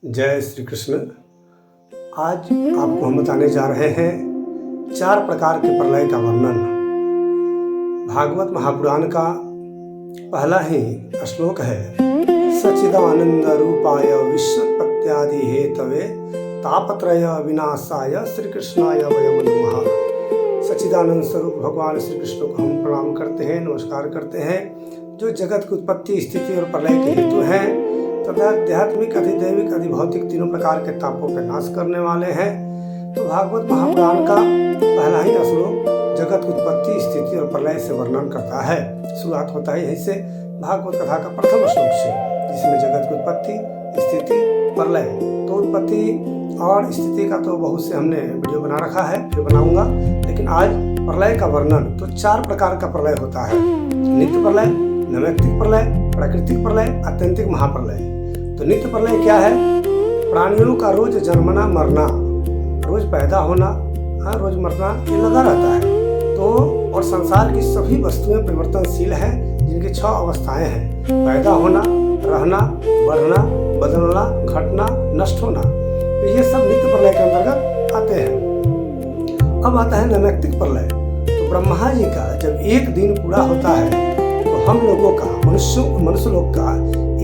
जय श्री कृष्ण। आज आपको हम बताने जा रहे हैं 4 प्रकार के प्रलय का वर्णन। भागवत महापुराण का पहला ही श्लोक है, सच्चिदानंद रूपाय विश्वोत्पत्त्यादि हेतवे तापत्रय विनाशाय श्री कृष्णाय वयं नमः। सच्चिदानंद स्वरूप भगवान श्री कृष्ण को हम प्रणाम करते हैं, नमस्कार करते हैं, जो जगत की उत्पत्ति, स्थिति और प्रलय के हेतु हैं तथा आध्यात्मिक, अधिदैविक, अधिभौतिक तीनों प्रकार के तापों का नाश करने वाले हैं। तो भागवत महापुराण का पहला ही श्लोक जगत की उत्पत्ति, स्थिति और प्रलय से वर्णन करता है। शुरुआत होता है यहीं से भागवत कथा का प्रथम श्लोक से, जिसमें जगत की उत्पत्ति, स्थिति, प्रलय। तो उत्पत्ति और स्थिति का तो बहुत से हमने वीडियो बना रखा है, फिर बनाऊंगा, लेकिन आज प्रलय का वर्णन। तो 4 प्रकार का प्रलय होता है, नित्य प्रलय, नैमित्तिक प्रलय, प्राकृतिक प्रलय, आत्यंतिक महाप्रलय। तो नित्य प्रलय क्या है? प्राणियों का रोज जन्मना मरना, रोज पैदा होना, रोज मरना, ये लगा रहता है। तो और संसार की सभी वस्तुएं परिवर्तनशील हैं, जिनकी 6 अवस्थाएं हैं, पैदा होना, रहना, बढ़ना, बदलना, घटना, नष्ट होना। तो ये सब नित्य प्रलय के अंतर्गत आते हैं। अब आता है नैमित्तिक प्रलय। तो ब्रह्मा जी का जब एक दिन पूरा होता है तो हम लोगों का, मनुष्य लोग का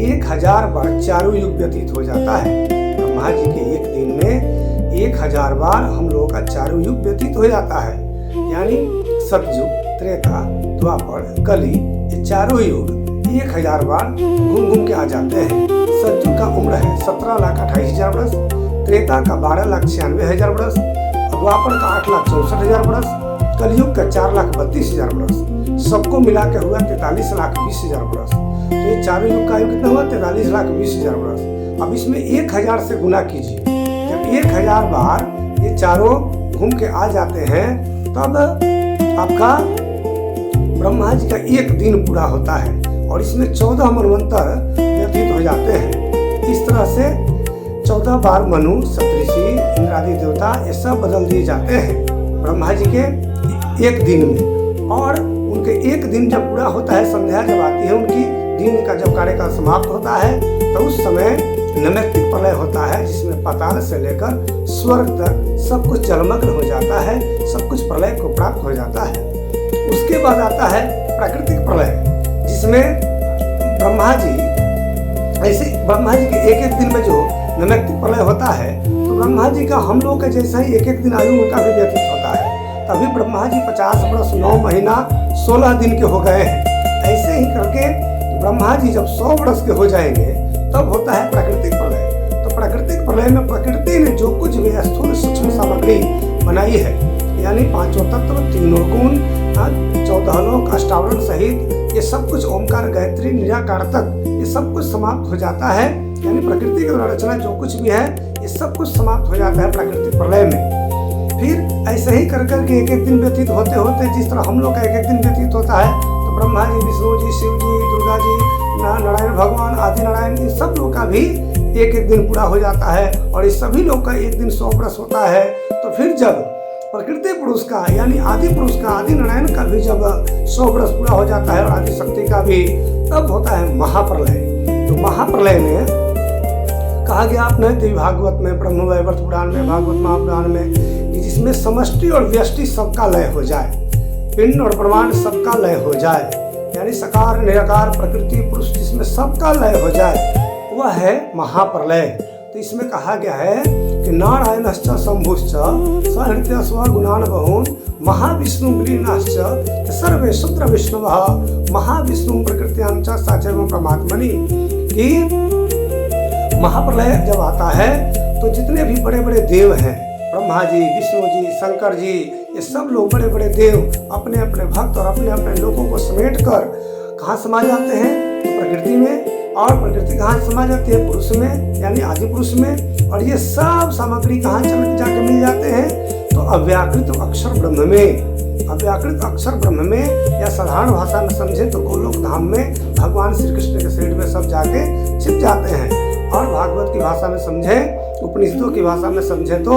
1000 बार चारों युग व्यतीत हो जाता है। ब्रह्मा जी के एक दिन में 1000 बार हम लोगों का चारों युग व्यतीत हो जाता है। यानी सतयुग, त्रेता, द्वापर, कली, ये चारों युग 1000 बार घूम के आ जाते हैं। सतयुग का उम्र है 17,28,000 वर्ष, त्रेता का 12,96,000 वर्ष, द्वापर का 8,64,000 वर्ष, कलयुग का 4,32,000 वर्ष। सबको मिला के हुआ 43,20,000 वर्ष। तो ये चारों युग का आयु कितना हुआ? 43,20,000 वर्ष। अब इसमें 1000 से गुना कीजिए। जब 1000 बार ये चारों घूम के आ जाते हैं तब आपका ब्रह्मा जी का एक दिन पूरा होता है और इसमें 14 मनवंतर व्यतीत हो जाते हैं। इस तरह से 14 बार मनु, सप्तऋषि, इंद्र आदि देवता ये सब बदल दिए जाते हैं ब्रह्मा जी के एक दिन में। और उनके एक दिन जब पूरा होता है, संध्या जब आती है, उनकी दिन का जब कार्यकाल समाप्त होता है तो उस समय नैमित्तिक प्रलय होता है, जिसमें पाताल से लेकर स्वर्ग तक सब कुछ जलमग्न हो जाता है, सब कुछ प्रलय को प्राप्त हो जाता है। उसके बाद आता है प्राकृतिक प्रलय, जिसमें ब्रह्मा जी के एक दिन में जो नैमित्तिक प्रलय होता है तो ब्रह्मा जी का हम लोग के जैसा ही एक दिन आयु उनका भी व्यतीत होता है। तभी ब्रह्मा जी 50 वर्ष 9 महीना 16 दिन के हो गए हैं। ऐसे ही करके ब्रह्मा जी जब 100 वर्ष के हो जाएंगे तब होता है प्राकृतिक प्रलय। तो प्राकृतिक प्रलय में प्रकृति ने जो कुछ भी स्थूल सूक्ष्म सामग्री बनाई है, यानी 5 तत्व, 3 गुण, 14 लोक, अष्टावरण सहित ये सब कुछ, ओमकार, गायत्री, निराकार तक ये सब कुछ समाप्त हो जाता है। यानी प्रकृति की रचना जो कुछ भी है ये सब कुछ समाप्त हो जाता है प्राकृतिक प्रलय में। फिर ऐसे ही कर करके एक दिन व्यतीत होते होते, जिस तरह हम लोग का एक दिन व्यतीत होता है, तो ब्रह्मा जी, विष्णु जी, शिव जी, दुर्गा जी, नारायण भगवान, आदि नारायण, इन सब लोग का भी एक दिन पूरा हो जाता है। और इस सभी लोग का एक दिन 100 वर्ष होता है। तो फिर जब प्रकृति पुरुष का, यानी आदि पुरुष का, आदि नारायण का भी जब 100 वर्ष पूरा हो जाता है और आदि शक्ति का भी, तब होता है महाप्रलय। तो महाप्रलय में कहा गया आपने देवी भागवत में, ब्रह्म वैवर्त पुराण में, भागवत महापुराण में, कि जिसमें समष्टि और व्यष्टि सबका लय हो जाए, पिंड और ब्रह्मांड सबका लय हो जाए, यानी सकार, निराकार, प्रकृति, पुरुष, जिसमें सबका लय हो जाए, वह है महाप्रलय। तो इसमें कहा गया है कि नारायणश्च शंभुश्च सहृत्य स्वगुणान बहून महाविष्णु विलीनाश्च सर्वे शुद्र विष्णुवः महाविष्णु प्रकृत्यां च साचैव परमात्मनि। कि महाप्रलय जब आता है तो जितने भी बड़े बड़े देव हैं, ब्रह्मा जी, विष्णु जी, शंकर जी, ये सब लोग बड़े बड़े देव अपने अपने भक्त और अपने अपने लोगों को समेट कर कहाँ समा जाते हैं? तो प्रकृति में। और प्रकृति कहाँ समा जाती है? पुरुष में, यानी आदि पुरुष में। और ये सब सामग्री कहाँ चल जाके मिल जाते हैं? तो अव्याकृत अक्षर ब्रह्म में। अव्याकृत अक्षर ब्रह्म में, या साधारण भाषा में समझे तो गोलोक धाम में भगवान श्री कृष्ण के शरीर में सब जाके छिप जाते हैं। और भागवत की भाषा में समझे, उपनिषदों की भाषा में समझे तो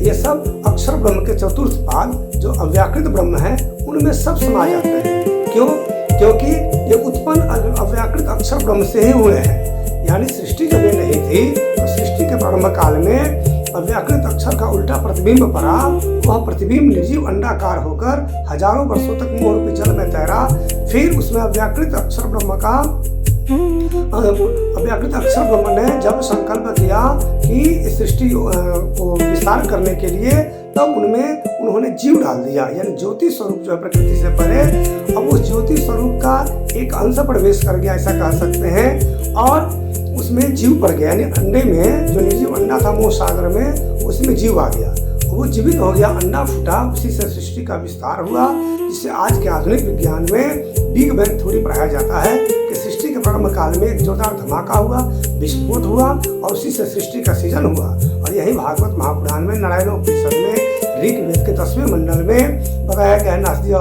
ये सब अक्षर ब्रह्म के चतुर्थ पाद जो अव्याकृत ब्रह्म है उनमें सब समा जाते हैं। क्यों? क्योंकि ये उत्पन्न अव्याकृत अक्षर ब्रह्म से ही हुए हैं। यानी सृष्टि जब ये नहीं थी तो सृष्टि के प्रारंभ काल में अव्याकृत अक्षर का उल्टा प्रतिबिंब पड़ा। वह प्रतिबिंब निर्जीव अंडाकार होकर हजारों वर्षों तक मोह रूपी जल में तैरा। फिर उसमें अव्याकृत अक्षर ब्रह्म ने जब संकल्प किया कि सृष्टि को विस्तार करने के लिए, तब उनमें उन्होंने जीव डाल दिया, यानी ज्योति स्वरूप जो है प्रकृति से परे, अब उस ज्योति स्वरूप का एक अंश प्रवेश कर गया, ऐसा कह सकते हैं, और उसमें जीव पड़ गया, यानी अंडे में जो निर्जीव अंडा था मोह सागर में, उसमें जीव आ गया, वो जीवित हो गया, अंडा फूटा, उसी से सृष्टि का विस्तार हुआ, जिससे आज के आधुनिक विज्ञान में बिग बैंग थ्योरी पढ़ाया जाता है कि सृष्टि के प्रारंभ काल में एक जोरदार धमाका हुआ, विस्फोट हुआ, और उसी से सृष्टि का सृजन हुआ। और यही भागवत महापुराण में नारायणोपनिषद में ऋग्वेद के 10वें मंडल में बताया गया है, नास्तिक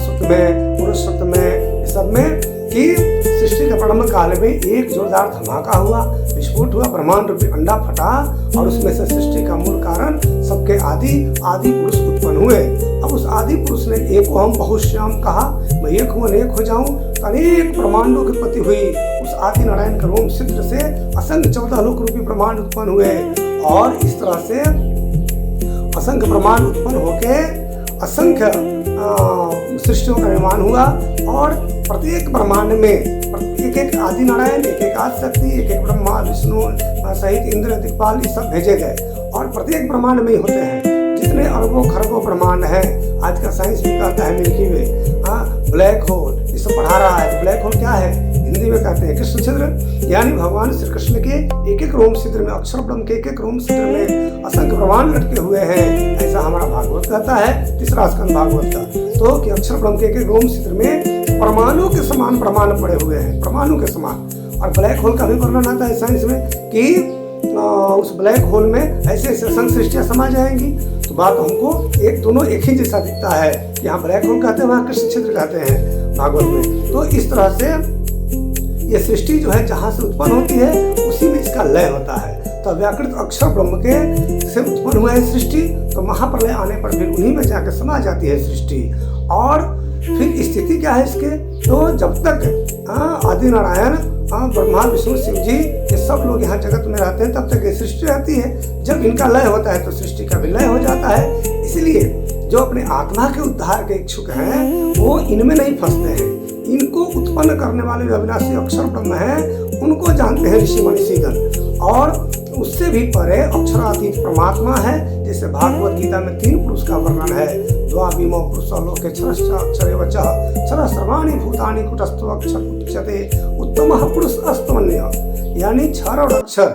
सूक्त में, पुरुष सूक्त में, सब में, कि सृष्टि के प्रारंभ काल में एक जोरदार धमाका हुआ, विस्फोट हुआ, ब्रह्मांड रूपी अंडा फटा, और उसमें से सृष्टि का मूल कारण सबके आदि पुरुष उत्पन्न हुए। अब उस आदि पुरुष ने एक हम बहुश्याम कहा, मैं एक हूँ अनेक हो जाऊं, तो अनेक ब्रह्मांडों की उत्पत्ति हुई। उस आदि नारायण के रोम छिद्र से असंख्य 14 लोक रूपी ब्रह्मांड उत्पन्न हुए, और इस तरह से असंख्य ब्रह्मांड उत्पन्न होके असंख्य सृष्टियों का निर्माण हुआ। और प्रत्येक ब्रह्मांड में एक एक आदि नारायण, एक एक आदि शक्ति, एक एक ब्रह्मा विष्णु सहित इंद्र दिक्पाल, ये सब भेजे गए, और प्रत्येक ब्रह्मांड में ही होते हैं। जितने अरबों खरबों ब्रह्मांड है, आज का साइंस भी कहता है मिल्की वे, ब्लैक होल, ये सब पढ़ा रहा है। ब्लैक होल क्या है? हिंदी में कहते हैं कृष्ण छिद्र, यानी भगवान श्री कृष्ण के एक एक रोम छिद्र में, अक्षर ब्रह्म के एक एक रोम छिद्र में असंख्य ब्रह्मांड लटके हुए हैं, ऐसा हमारा भागवत कहता है, तीसरा स्कंद भागवत का। तो कि अक्षर ब्रह्म के एक एक रोम छिद्र में परमाणु के समान ब्रह्मांड पड़े हुए हैं, परमाणु के समान। और ब्लैक होल का भी वर्णन आता है साइंस में कि उस ब्लैक होल में ऐसे ऐसे असंख्य सृष्टियां समा जाएंगी। तो बात हमको एक दोनों एक ही जैसा दिखता है, यहाँ ब्लैक होल कहते हैं, वहाँ कृष्ण छिद्र कहते हैं भागवत में। तो इस तरह से ये सृष्टि जो है जहाँ से उत्पन्न होती है, उसी में इसका लय होता है। तो व्याकृत अक्षर ब्रह्म के से उत्पन्न हुआ है सृष्टि, तो महाप्रलय आने पर फिर उन्हीं में जाकर समा जाती है सृष्टि। और फिर स्थिति क्या है इसके? तो जब तक आदि नारायण, ब्रह्मा विष्णु शिव जी, ये सब लोग यहाँ जगत में रहते हैं, तब तक ये सृष्टि रहती है। जब इनका लय होता है तो सृष्टि का भी लय हो जाता है। इसलिए जो अपने आत्मा के उद्धार के इच्छुक हैं, वो इनमें नहीं फंसते हैं। इनको उत्पन्न करने वाले जो अविनाशी अक्षर ब्रह्म है, उनको जानते हैं ऋषि मनीषीगण। और उससे भी परे अक्षरातीत परमात्मा है। जैसे भागवत गीता में 3 पुरुष का वर्णन है, द्वाविमो पुरुषो लोके क्षरश्च अक्षरे वचः क्षर सर्वाणि भूतानि कुटस्थो अक्षर उच्यते उत्तमः पुरुष अस्तमन्य। यानी क्षर और अक्षर,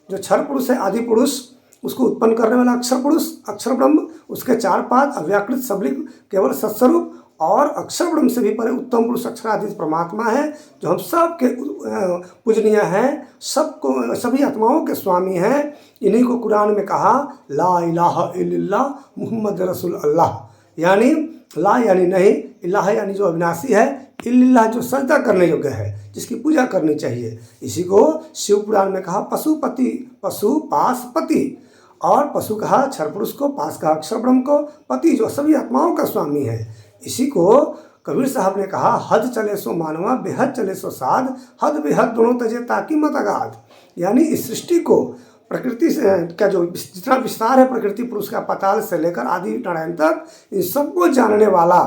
जो क्षर पुरुष है आदि पुरुष, उसको उत्पन्न करने वाला अक्षर पुरुष, अक्षर ब्रह्म, उसके 4 पाद, अव्याकृत सबलिंग केवल सत्स्वरूप, और अक्षर ब्रह्म से भी परे उत्तम पुरुष अक्षराधीश परमात्मा है, जो हम सब के पूजनीय हैं, सबको, सभी आत्माओं के स्वामी हैं। इन्हीं को कुरान में कहा, ला इलाहा इल्लल्लाह मुहम्मद रसूल अल्लाह, यानी ला यानी नहीं, इलाहा यानी जो अविनाशी है, इल्लल्लाह जो सजदा करने योग्य है, जिसकी पूजा करनी चाहिए। इसी को शिव पुराण में कहा पशुपति, पशु पास पति, और पशु कहा क्षर पुरुष को, पास कहा अक्षर ब्रह्म को, पति जो सभी आत्माओं का स्वामी है। इसी को कबीर साहब ने कहा, हद चले सो मानवा, बेहद चले सो साध, हद बेहद दोनों तजे ताकि मत अगाध। यानी इस सृष्टि को प्रकृति से का जो जितना विस्तार है प्रकृति पुरुष का, पाताल से लेकर आदि नारायण तक, इन सबको जानने वाला,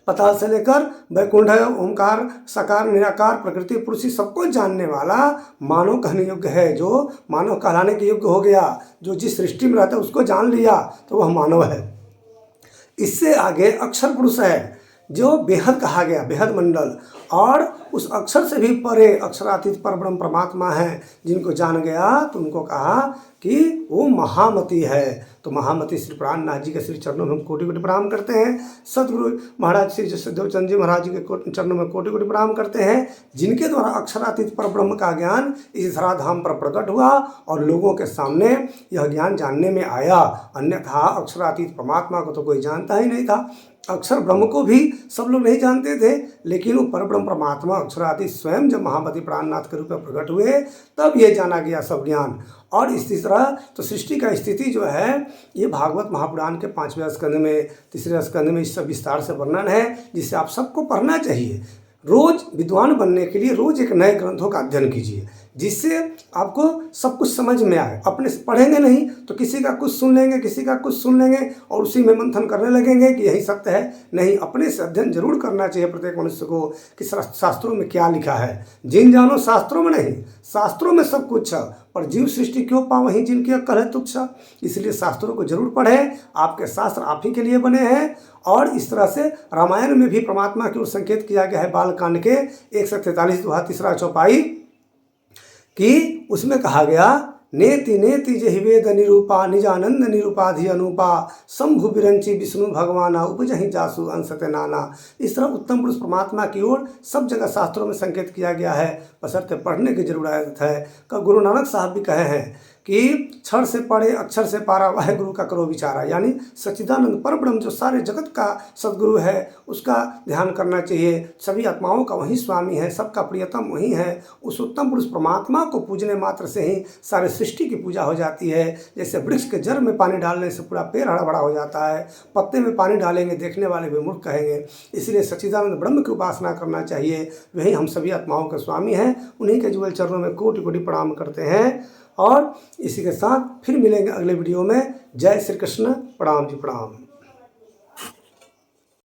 पाताल से लेकर वैकुंठ, ओंकार, साकार, निराकार, प्रकृति पुरुष, सबको जानने वाला मानव कहने योग्य है। जो मानव कहलाने के योग्य हो गया, जो जिस सृष्टि में रहता है उसको जान लिया, तो वह मानव है। इससे आगे अक्षर पुरुष है, जो बेहद कहा गया, बेहद मंडल, और उस अक्षर से भी परे अक्षरातीत परब्रह्म परमात्मा है। जिनको जान गया तो उनको कहा कि वो महामति है। तो महामति श्री प्राणनाथ जी के श्री चरणों में हम कोटि कोटि प्रणाम करते हैं। सदगुरु महाराज श्री देवचंद जी महाराज जी के चरणों में कोटि कोटि प्रणाम करते हैं, जिनके द्वारा अक्षरातीत परब्रह्म का ज्ञान इस धराधाम पर प्रकट हुआ और लोगों के सामने यह ज्ञान जानने में आया। अन्यथा अक्षरातीत परमात्मा को तो कोई जानता ही नहीं था। अक्षर ब्रह्म को भी सब लोग नहीं जानते थे, लेकिन वो परब्रह्म परमात्मा अक्षरातीत स्वयं जब महामति प्राणनाथ के रूप में प्रकट हुए, तब ये जाना गया सब ज्ञान। और इस तीसरा तो सृष्टि का स्थिति जो है, ये भागवत महापुराण के 5वें स्कंद में, तीसरे स्कंद में इस सब विस्तार से वर्णन है, जिसे आप सबको पढ़ना चाहिए। रोज विद्वान बनने के लिए रोज एक नए ग्रंथों का अध्ययन कीजिए। जिससे आपको सब कुछ समझ में आए। अपने से पढ़ेंगे नहीं तो किसी का कुछ सुन लेंगे, किसी का कुछ सुन लेंगे और उसी में मंथन करने लगेंगे कि यही सत्य है। नहीं, अपने से अध्ययन जरूर करना चाहिए प्रत्येक मनुष्य को कि शास्त्रों में क्या लिखा है। जिन जानो शास्त्रों में नहीं, शास्त्रों में सब कुछ है, पर जीव सृष्टि क्यों पावहीं जिनकी अक्ल है तुच्छ। इसलिए शास्त्रों को जरूर पढ़ें। आपके शास्त्र आप ही के लिए बने हैं। और इस तरह से रामायण में भी परमात्मा की ओर संकेत किया गया है बालकांड के 143 दोहा 3 चौपाई कि उसमें कहा गया नेति नेति जहि वेद निरूपा निजानंद निरूपाधि अनुपा शंभु बिरंची विष्णु भगवाना उपजहि जासु अंशते नाना। इस तरह उत्तम पुरुष परमात्मा की ओर सब जगह शास्त्रों में संकेत किया गया है, बशर्ते पढ़ने की जरूरत है। गुरु नानक साहब भी कहे हैं कि क्षर से पढ़े अक्षर से पारा वाहे गुरु का करो विचारा। यानी सच्चिदानंद परब्रह्म जो सारे जगत का सदगुरु है उसका ध्यान करना चाहिए। सभी आत्माओं का वही स्वामी है, सबका प्रियतम वही है। उस उत्तम पुरुष परमात्मा को पूजने मात्र से ही सारे सृष्टि की पूजा हो जाती है। जैसे वृक्ष के जड़ में पानी डालने से पूरा पेड़ हरा भरा हो जाता है, पत्ते में पानी डालेंगे देखने वाले भी मूर्ख कहेंगे। इसलिए सच्चिदानंद ब्रह्म की उपासना करना चाहिए, वही हम सभी आत्माओं के स्वामी हैं। उन्हीं के जुगल चरणों में कोटि कोटि प्रणाम करते हैं। और इसी के साथ फिर मिलेंगे अगले वीडियो में। जय श्री कृष्ण। प्रणाम जी प्रणाम।